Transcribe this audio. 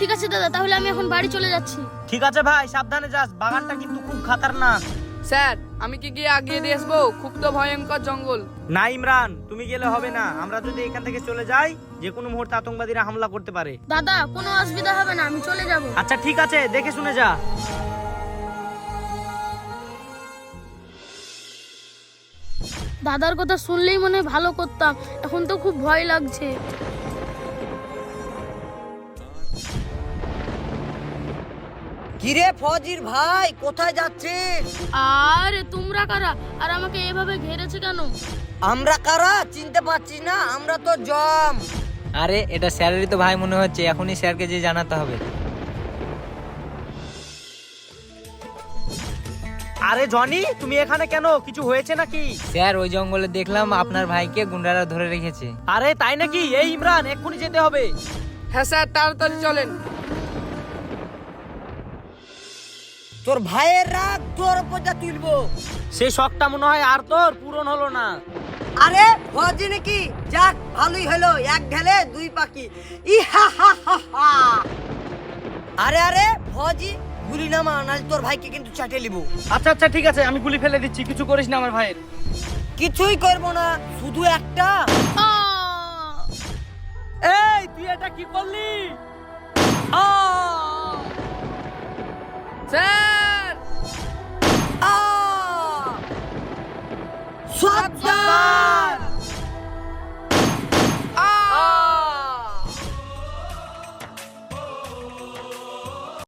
ঠিক আছে দাদা, তাহলে আমি এখন বাড়ি চলে যাচ্ছি। ঠিক আছে ভাই, সাবধানে যাস, বাগানটা কিন্তু খুব খাতারনাক। স্যার আমি কি গিয়ে আগিয়ে দিয়ে আসবো? খুব তো ভয়ঙ্কর জঙ্গল। না ইমরান, তুমি গেলে হবে না। আমরা যদি এখান থেকে চলে যাই, যে কোনো মুহূর্তে আতঙ্কবাদীরা হামলা করতে পারে। দাদা কোনো অসুবিধা হবে না, আমি চলে যাব। আচ্ছা ঠিক আছে, দেখে শুনে যা। দাদার কথা শুনলেই মনে হয় ভালো করতাম, এখন তো খুব ভয় লাগছে। কিরে ফজির ভাই, কোথায় যাচ্ছিস? আরে তোমরা কারা, আর আমাকে এভাবে ঘেরেছে কেন? আমরা কারা চিনতে পারছিস না? আমরা তো জম। আরে এটা স্যারেরই তো ভাই মনে হচ্ছে, এখনই স্যারকে যে জানাতে হবে। আরে জনি, তুমি এখানে কেন? কিছু হয়েছে নাকি? স্যার ওই জঙ্গলে দেখলাম আপনার ভাইকে গুন্ডারা ধরে রেখেছে। আরে তাই নাকি? এই ইমরান, এক্ষুনি যেতে হবে। হ্যাঁ স্যার, তাড়াতাড়ি চলেন। তোর ভাইয়ের রাগ তোর উপর যা তুলবো। সেই শখটা মনে হয় আর তোর পূরণ হলো না। আরে ফজি নাকি? যাক ভালোই হলো, এক ঢেলে দুই পাখি। ইহা হা হা হা। আরে আরে ফজি, গুলি নামা, নাহলে তোর ভাইকে কিন্তু চাটে লিব। আচ্ছা আচ্ছা ঠিক আছে, আমি গুলি ফেলে দিচ্ছি, কিছু করিস না আমার ভাইয়ের। কিছুই করবো না, শুধু একটা। এই তুই এটা কি করলি? স্যার সাবধান!